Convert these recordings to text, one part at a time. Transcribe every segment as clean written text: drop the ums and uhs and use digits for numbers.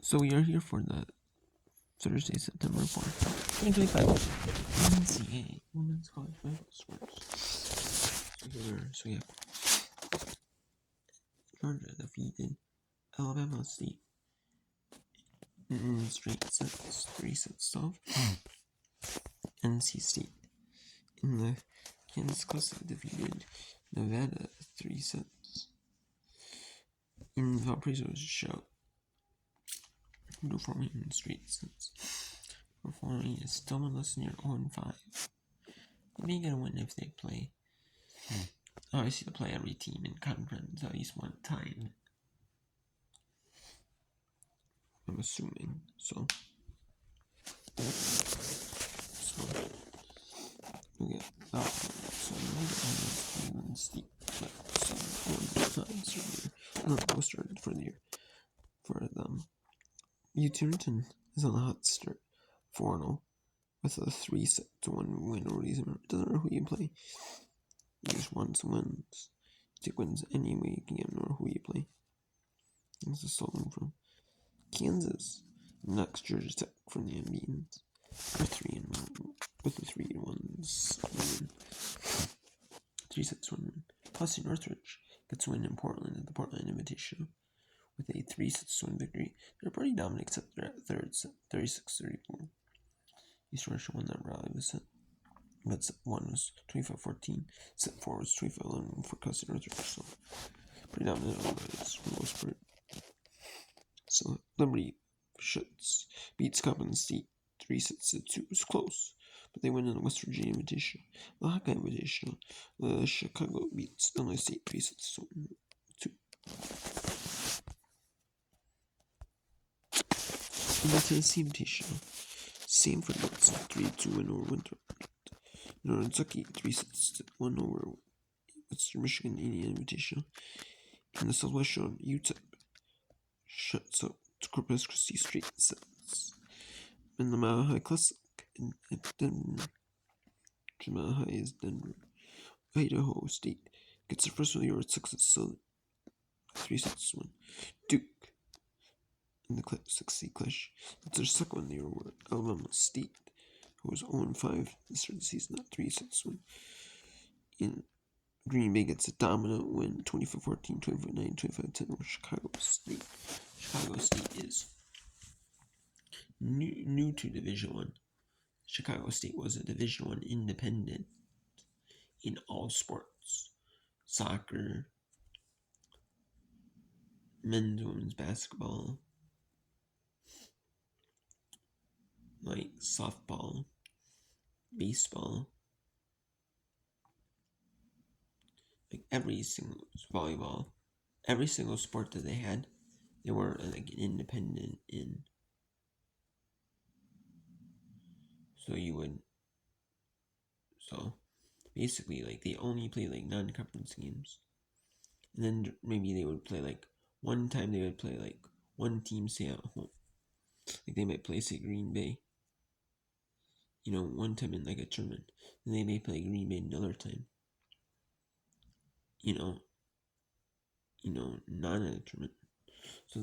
So we are here for the Thursday, September 4th, 2025 NCAA Women's College Volleyball Scores. So we have Georgia defeated Alabama State in straight sets, 3 sets off. NC State in the Kansas Classic defeated Nevada 3 sets. In Valparaiso's show, performing in straight sets. Performing is still unless near 0-5. They may get a win if they play. Obviously, they play every team in conference at least one time. I'm assuming. So we get that. So we get State, not started for the year for them. Uturton is on the hot start, 4-0, with a 3-1 win over these. It doesn't matter who you play. You just want some wins. Take wins any way you can get, no matter who you play. This is Sullivan from Kansas. Next, Georgia Tech from the Unbeatens. With the 3-1s win. 3-6 win. Plus, Northridge gets a win in Portland at the Portland Invitational with a 3-6 victory. They're pretty dominant, except they're at the third set, 36-34. East Russia won that rally with set. But set 1 was 25-14. Set 4 was 25-11 for Custer Northridge. So, pretty dominant otherwise for the most part. So, Liberty Schutz beats Coppin State 3-2. It was close, but they win in the West Virginia Invitational. The Hawkeye Invitational, Chicago beats Illinois State 3-2. In the Tennessee Invitational, Sanford beats 3-2 win over Winthrop. Northern Kentucky 3-1 over Western Michigan Indiana Invitational. In the Southwest Shore, UTEP shuts up to Corpus Christi straight sets. In the Mile High Classic at Denver, Mile High is Denver. Idaho State gets their first win of the year at 6-7, 3-6 win. Duke in the 6C clash. That's their second win of the year over Alabama State, who was 0-5 to start the season at 3-6 win. In Green Bay gets a dominant win, 25-14, 25-9, 25-10 over Chicago State. Chicago State is new to Division I. Chicago State was a Division I independent in all sports. Soccer, men's and women's basketball, like softball, baseball, like every single volleyball, every single sport that they had, they were like an independent in. So basically, like, they only play like non-conference games, and then maybe they would play like one time. They would play like one team, say at home, like they might play say Green Bay. One time in like a tournament, and they may play Green Bay another time. Not in a tournament. So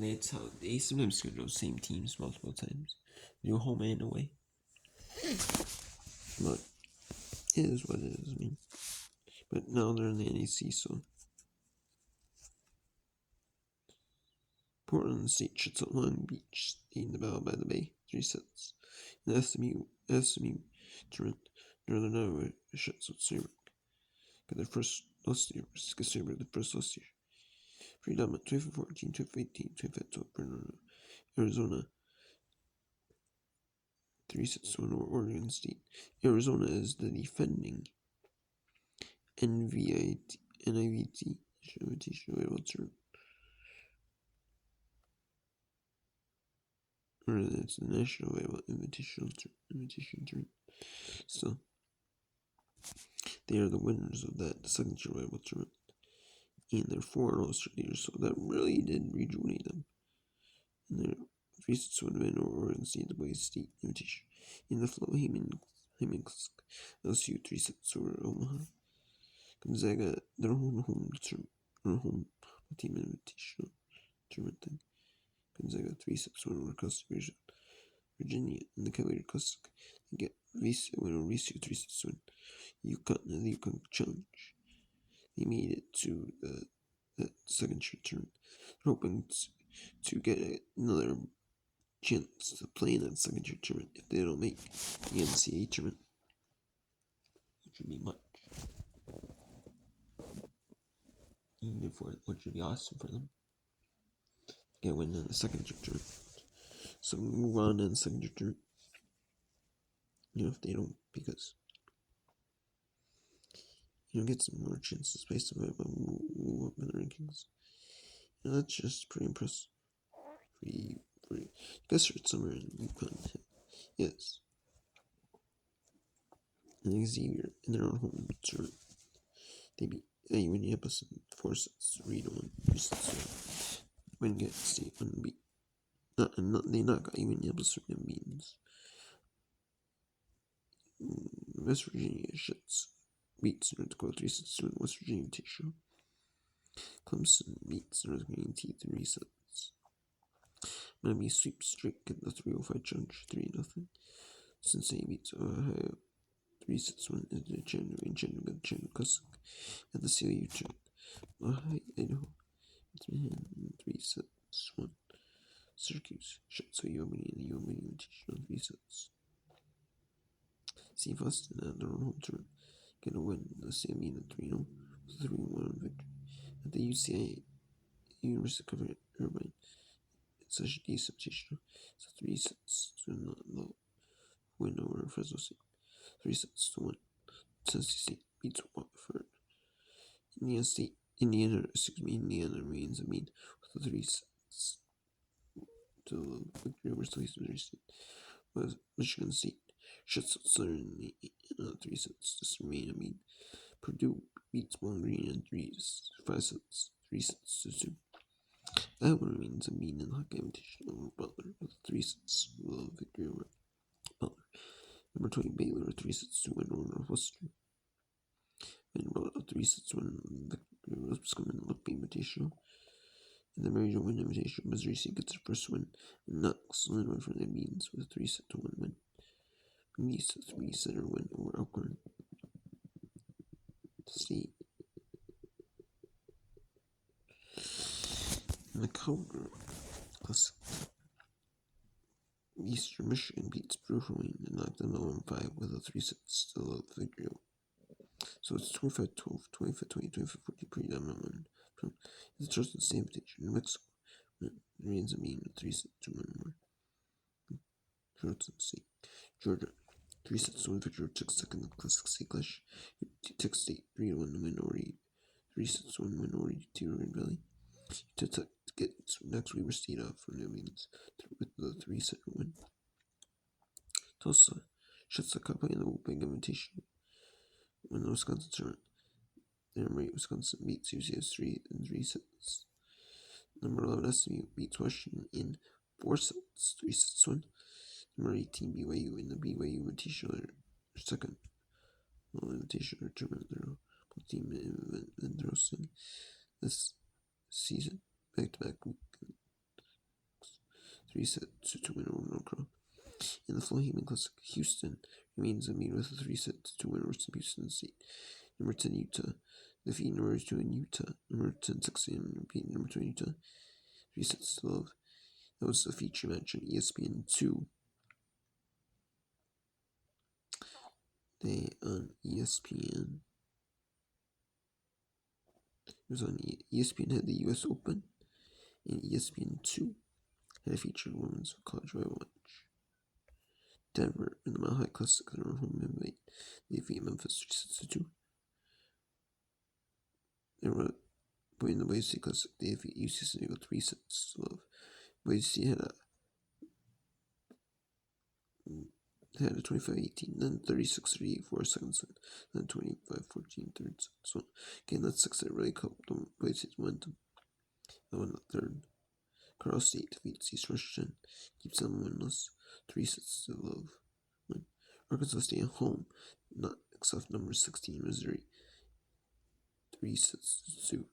they sometimes schedule the same teams multiple times. They do home and away. But it is what it is, But now they're in the NEC, so. Portland State shuts out Long Beach State in the Battle by the Bay, 3 sets. In the SMU tournament, Northern Iowa shuts out Saybrook. Got their first loss year. Saybrook the first loss year. Pretty dominant, 24-14, 25-18, 25-12 Arizona. 3-6 over Oregon State. Arizona is the defending NIVT or it's the National Invitation Tournament. So they are the winners of that second year volleyball tournament, and they're 4-0 straight years. So that really did rejuvenate them. And they're 3-6 win over Oregon State, the Boys State Invitation. In the Flo Hemmings LSU 3-6 over Omaha. Gonzaga, their home team invitation tournament thing. Gonzaga 3-6 win over Coastal Virginia in the Cavalier Classic. They get win over VCU 3-6 win. UConn in the UConn Challenge. They made it to the second year tournament. They're hoping to get another chance to play in that second year tournament if they don't make the NCAA tournament, which would be much. Which would be awesome for them. Get a win in the second year tournament. So move on in the second year tournament. If they don't, because get some more chances based on move up in the rankings. That's just pretty impressive. I guess it's somewhere in UConn. Yes. And Xavier in their own home tournament. They beat Minneapolis in 4-6, 3-1, 3-6. When get State unbeat. They not got Minneapolis from unbeatens. West Virginia beats North Dakota 3-6 in West Virginia T-shirt. Clemson beats North Carolina T 3 sets. Miami sweeps Drake at the 305 challenge 3-0. Cincinnati beats Ohio 3-6 in the Chattanooga Classic at the CLU tournament. Ohio, Idaho beats Manhattan 3-1. Syracuse shuts UMaine in the UMaine Invitational 3 sets. St. Austin at their own home tournament get a win in the CME in 3-0 with a 3-1 victory. At the UCI University of Irvine, it's a decent Invitational. It's a 3 sets to the win over Fresno State. 3-1. Tennessee State beats Watford. Indiana remains a mean with the 3 sets to the victory over Missouri State. With Michigan State shuts out Southern in 3 sets to remain a mean. Purdue beats Bowling Green in 5 sets, 3-2. Iowa remains a mean in the Hockey Invitational over Butler with 3 sets with a victory over Butler. Number 20 Baylor 3-2 win over Northwestern. Vanderbilt 3-6 win victory over Lipscomb in the Lippy Invitational. In the Major Win Invitational, Missouri State gets their first win, and Knox win from their beans with a 3-1 win. Release a 3-setter win over Elkhorn State. In the Cowgirl Classic, Eastern Michigan beats Brewer Wayne and knocked them 0-5 with a 3-6 still out victory. So it's 25-12, 25-20, 25-40, pretty dominant win from the Trusted State Invitation. New Mexico remains a mean with 3-2 win more. Charleston State, Georgia, 3-1 victory over Texas Tech in the Classic State Clash. Texas State 3-1 win over 3-1 win over UT Oregon Valley. Tech gets next Weber State off from New Orleans with the 3-7 win. Tulsa shuts the cup in the Big Invitation. When the Wisconsin tournament, number 8 Wisconsin beats UCS 3 sets. Number 11 SMU beats Washington in 4 sets, 3-1. Number 18 BYU in the BYU Invitational second Invitational tournament. Both team event and they're hosting this season back-to-back week. 3 sets to win over Norcross. In the Flo-Heman Classic, Houston remains a mean with a 3-2 win over Houston State. Number 10 Utah defeat number 2 in Utah. Number 10 16 beat number 2 in Utah. 3-2 love. That was the feature match on ESPN2. On ESPN. It was on ESPN had the US Open, and ESPN2 had a featured women's college rival match. Denver in the Mile High Classic, their own home invite. They defeat Memphis 3-2. They were in the Boise State Classic. They defeat UC San Diego 3-6 love. Boise State had a 25-18, then 36-38 for a second set, then 25-14 third set. So again, that 6 set really helped them. Boise State's momentum. They won the third. Carl State defeats East Washington, keeps them winless, 3 sets to love. Win. Arkansas State at home, not except number 16 Missouri, 3-2.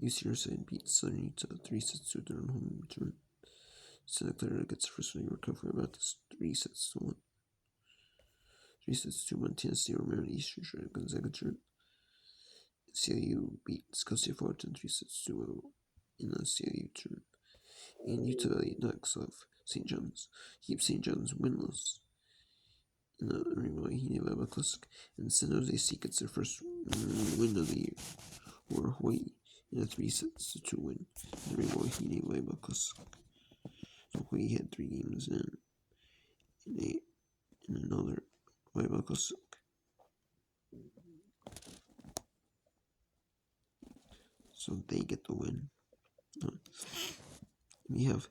UC side beats Southern Utah 3-2 their home return. Santa Clara gets the first win recovery about this 3-1. 3-2 Tennessee or Maryland Eastern Shore Gonzaga turn. CIU beats Coastal Fullerton 3-2 in the CIU turn. And Utah Valley knocks off St. John's. Keeps St. John's winless in the Volleyball Classic. And San Jose State gets their first win of the year over Hawaii in a 3-2 win in the Volleyball Classic. So Hawaii had 3 games in another Volleyball Classic. So they get the win. We have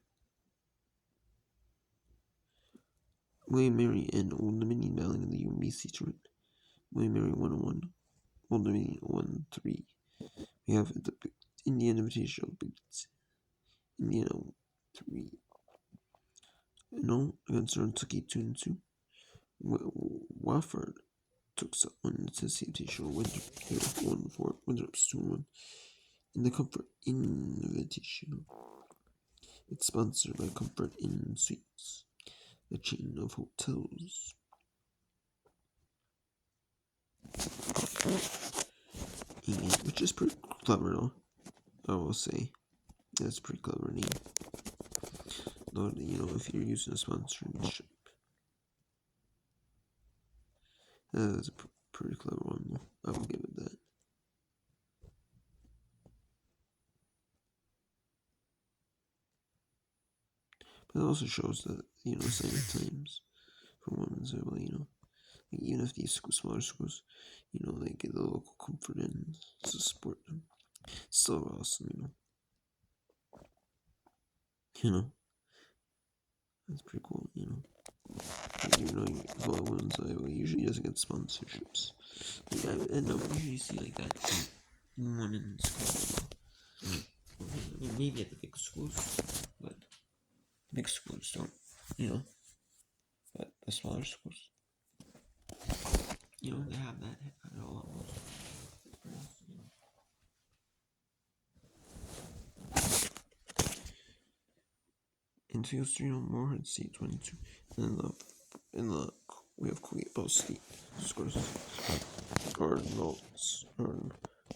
William Mary and Old Dominion battling in the UMBC tournament. William Mary 1-1, Old Dominion 1-3. We have the Indiana Invitational beats Indiana 3. No, against Kentucky 2-2. Wofford took on the Tennessee Invitational win 1-4, Windsor 2-1 in the Comfort Invitational. It's sponsored by Comfort Inn Suites, a chain of hotels. And, which is pretty clever, though. I will say that's a pretty clever name. Though, if you're using a sponsorship, that's a pretty clever one, though. I will give it that. But it also shows that, signing times for women's volleyball, even if these smaller schools, they get the local Comfort in to support them. It's still awesome, That's pretty cool, women's volleyball usually doesn't get sponsorships. I don't usually see like that in women's volleyball. Maybe at the big schools, but big schools don't, but the smaller schools, they have that at all. In field 3 on Moorhead State 22, and we have Quebec State scores or notes, or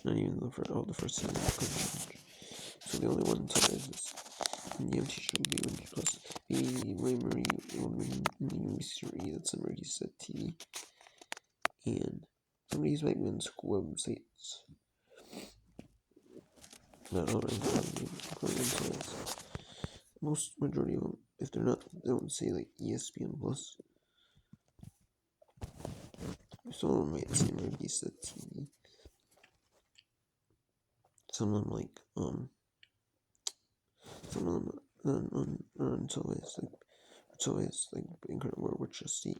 not even the first time. So the only one tie is this. And the empty should be 100 plus. The Marie mystery that somebody said TV. And somebody's making websites. Not all right, most majority of them, if they're not, they don't say like ESPN Plus. Some of them might say maybe said TV. Some of them like some of them are until it's like incredible which just see.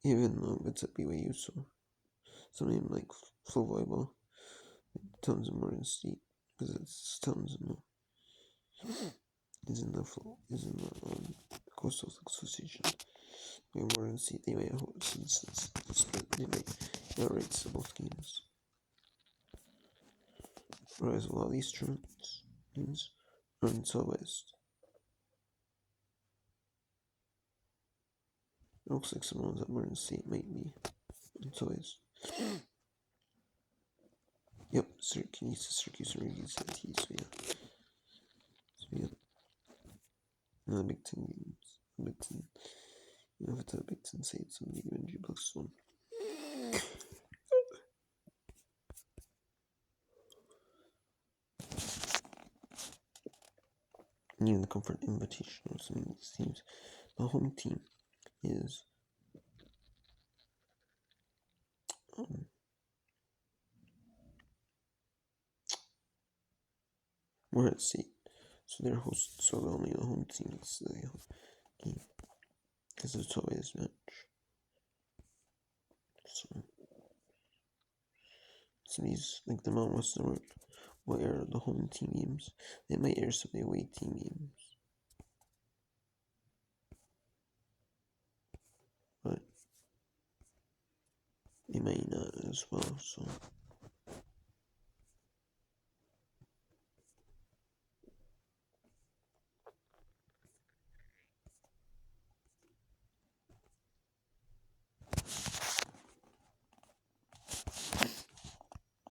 Even though it's at BYU, so some of them like Flow Volleyball, tons of Morgan State, because it's tons of is in the Coastal Association. Morgan State, they might hold since they might have rights to both games. Whereas a lot of these tournaments are in Southwest. It looks like some ones at Morgan State might be in Southwest. Yep, Syracuse, at T, so yeah. And the Big Ten games. Big Ten. If it's a Big Ten say it's somebody given G plus 1. In the Comfort Invitational, some of these teams, the home team is Moorhead State. So they're hosts, so only the home team gets the game. Because it's always match. So these, like the Mount Western will air the home team games. They might air some of the away team games. But they might not as well, so